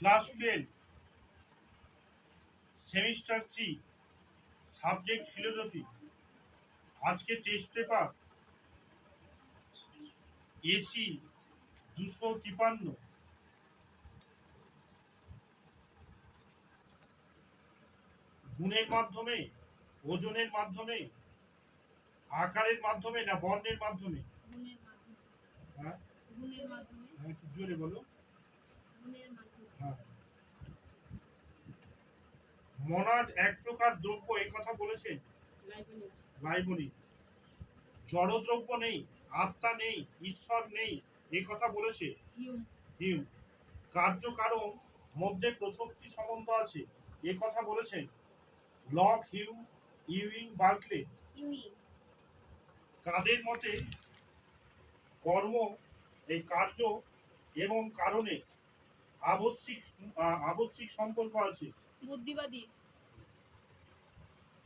Class 12 semester 3 subject philosophy. আজকে test paper AC 253। গুণের মাধ্যমে, ওজনের মাধ্যমে, আকারের মাধ্যমে না বর্ণের মাধ্যমে? গুণের মাধ্যমে। হ্যাঁ, গুণের মাধ্যমে। একটু জোরে বলো। গুণের মাধ্যমে। হ্যাঁ। মনাড এক প্রকার দ্রব্য, এই কথা বলেছেন লাইবনিজ। জড়দ্রব্য নেই, আত্মা নেই, ঈশ্বর নেই, এই কথা বলেছে হিউম। কার্যকারণ মধ্যে প্রসক্তি সম্বন্ধ আছে, এ কথা বলেছেন লক, হিউম, ইউইং, বার্কলে। কাদের মতে কর্ম, এই কার্য এবং কারণে আবশ্যিক সম্পর্ক আছে? বুদ্ধিবাদী।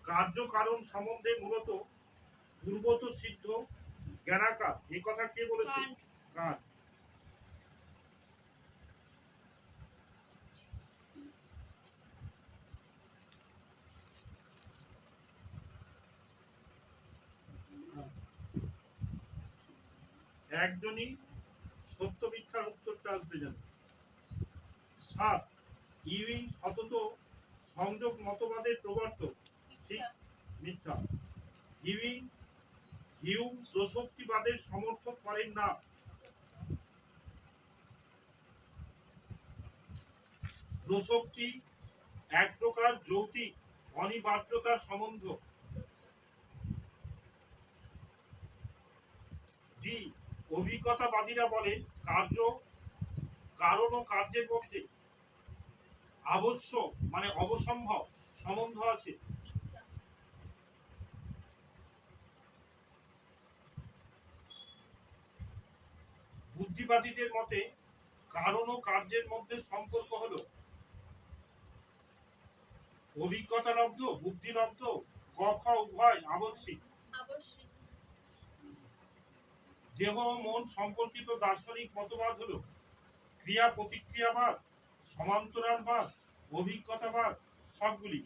কার্য কারণ সম্বন্ধে মূলত পূর্বত সিদ্ধ জ্ঞানাকার, এই কথা কে বলেছে? কান্ট। একজনই সত্য মিথ্যার উত্তরটা আসবে যেন। 7 ইউইং সতত সংযোগ মতবাদের প্রবর্তক, ঠিক? মিথ্যা। হিউম প্রসক্তিবাদের সমর্থন করেন না। প্রসক্তি এক প্রকার যৌক্তিক অনিবার্যতার সম্বন্ধ। ডি অভিজ্ঞতাবাদীরা বলেন কারণ ও কার্যের মধ্যে আবশ্যক মানে অবসম্ভব সম্বন্ধ আছে। বুদ্ধিবাদীদের মতে কারণ ও কার্যের মধ্যে সম্পর্ক হলো অভিজ্ঞতালব্ধ, বুদ্ধিলব্ধ, ক খ উভয় আবশ্যিক। দেহ ও মন সম্পর্কিত দার্শনিক মতবাদ হলো ক্রিয়া প্রতিক্রিয়াবাদ, সমান্তরালবাদ, অভিজ্ঞতাবাদ, সবগুলি।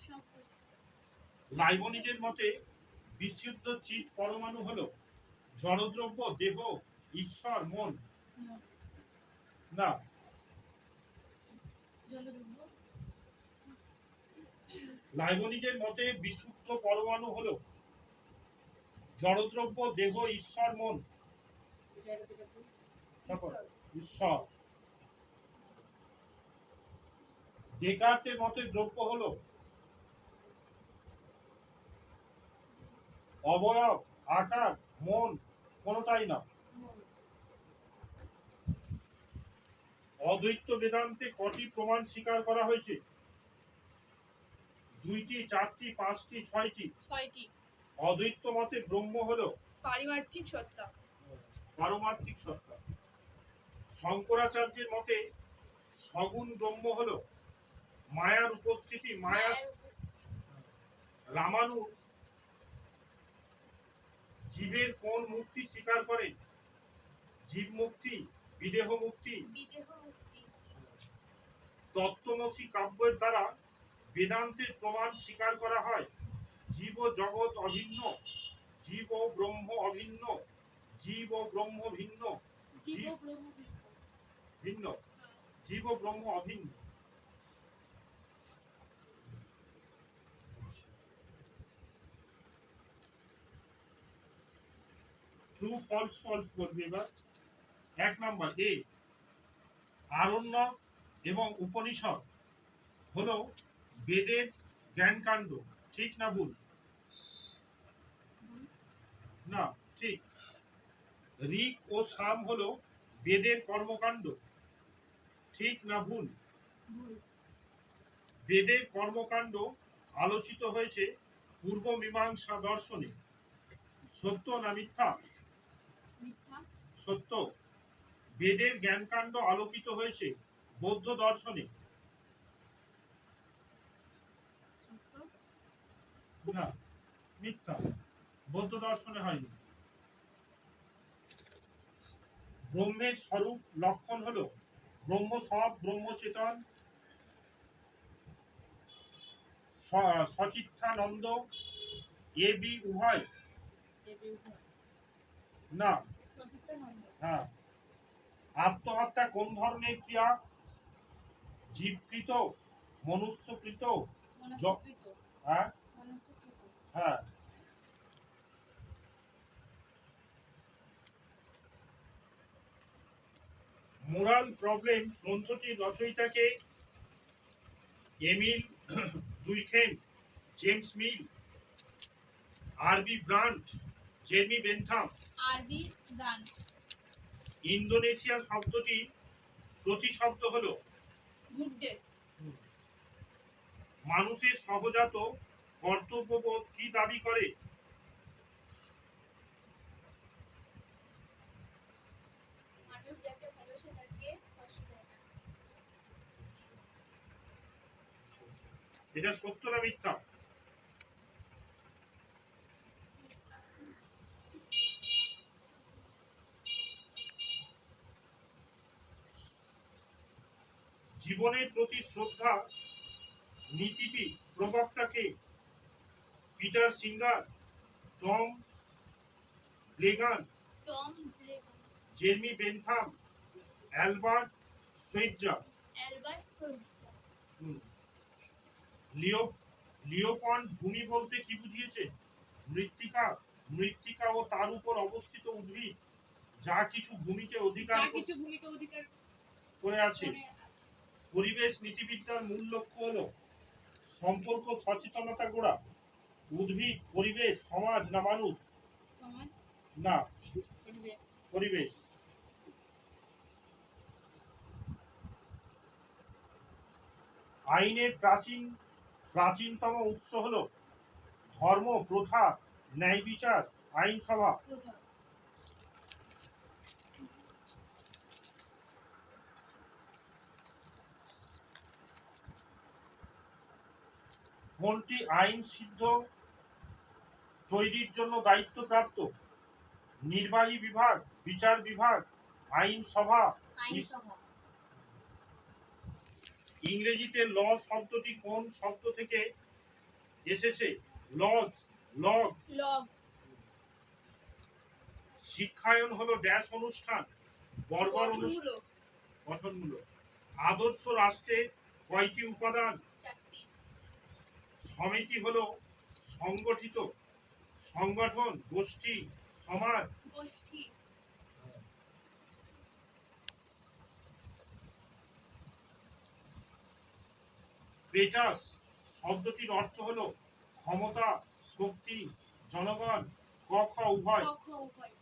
লাইবনিজের মতে বিশুদ্ধ চিৎ পরমাণু হলো জড়দ্রব্য, দেহ, ঈশ্বর, মন। না, লাইবনিজের মতে বিশুদ্ধ পরমাণু হলো জড়দ্রব্য, দেহ, ঈশ্বর, মন। ঈশ্বর। ডেকার্টের মতে দ্রব্য হলো অবয়ব, আকার, মন, কোনটাই না। অদ্বৈত বেদান্তে কটি প্রমাণ স্বীকার করা হয়েছে? 2টি, 4টি, 5টি, 6টি? অদ্বৈত মতে ব্রহ্ম হলো পারমার্থিক সত্তা। পারমার্থিক সত্তা। শঙ্করাচার্যের মতে সগুণ ব্রহ্ম হলো মায়ার উপস্থিতি, রামানুজ জীবের কোন মুক্তি স্বীকার করেন? জীব মুক্তি, বিদেহ মুক্তি। তত্ত্বমসি কাব্যের দ্বারা বেদান্তের প্রমাণ স্বীকার করা হয় জীব ও জগৎ অভিন্ন, জীব ও ব্রহ্ম অভিন্ন, জীব ও ব্রহ্ম ভিন্ন, ভিন্ন, জীব ও ব্রহ্ম অভিন্ন। ট্রু ফলস ফলস বলবে এবার। 1 নাম্বার এ আরণ্যক এবং উপনিষদ হলো বেদের জ্ঞানকাণ্ড, ঠিক না ভুল? না, ঠিক। ঋক ও সাম হলো বেদের কর্মকাণ্ড, ঠিক না ভুল? বেদের কর্মকাণ্ড আলোচিত হয়েছে পূর্ব মীমাংসা দর্শনে, সত্য না মিথ্যা? সত্য। বেদের জ্ঞানকাণ্ড আলোকিত হয়েছে বৌদ্ধ দর্শনে, না মিথ্যা, বৌদ্ধ দর্শনে হয়নি। ব্রহ্মের স্বরূপ লক্ষণ হলো ব্রহ্ম সব, ব্রহ্ম চেতন, সচিত্তানন্দ এ বি উভয় না। সচিত্তানন্দ। হ্যাঁ। আত্মহত্যা কোন ধরনের ক্রিয়া? জীবকৃত, মনুষ্যকৃত, মনস্কৃত। হ্যাঁ মনস্কৃত। হ্যাঁ। মোরাল প্রবলেম গ্রন্থটির রচয়িতাকে? এমিল দুইখেন, জেমস মিল, আরবি ব্রান্ড, জেরমি বেনথাম। আরবি ব্রান্ড। ইন্দোনেশিয়া শব্দটি প্রতিশব্দ হলো? Good day. মানুষের সহজাত কর্তব্যবোধ কি দাবি করে? মানুষ যাকে ভালোবাসে তাকে কষ্ট দেয় না। এটা সত্য না মিথ্যা? জীবনের প্রতি শ্রদ্ধা নীতিটি প্রবক্তাকে? Peter Singer, Tom Regan, Tom Regan. Jeremy Bentham, Albert Schweitzer. Albert Schweitzer. Leopold ভূমি বলতে কি বুঝিয়েছে? মৃত্তিকা, মৃত্তিকা ও তার উপর অবস্থিত উদ্ভিদ যা কিছু ভূমিকে অধিকার করে আছে। পরিবেশ নীতিবিদ্যার মূল লক্ষ্য হলো সম্পর্ক সচেতনতা গড়া। উদ্ভিদ, পরিবেশ, সমাজ না মানুষ? সমাজ না, পরিবেশ। পরিবেশ। আইনের প্রাচীনতম উৎস হলো ধর্ম, প্রথা, ন্যায় বিচার, আইনসভা। প্রথা। কোনটি আইন সিদ্ধ তৈরির জন্য দায়িত্বপ্রাপ্ত? নির্বাহী বিভাগ, বিচার বিভাগ, আইনসভা। আইনসভা। ইংরেজিতে ল শব্দটি কোন শব্দ থেকে এসেছে? Lodge, log. লগ। শিক্ষায়ন হলো ড্যাশ অনুষ্ঠান? বর্বর অনুষ্ঠান, গঠনমূলক। আদর্শ রাষ্ট্রে কয়টি উপাদান? 4টি। সমিতি হলো সংগঠিত সংগঠন, গোষ্ঠী, সমাজ। গোষ্ঠী। ক্রেটাস শব্দটির অর্থ হলো ক্ষমতা, শক্তি, জনগণ, ক খ উভয়। ক খ উভয়।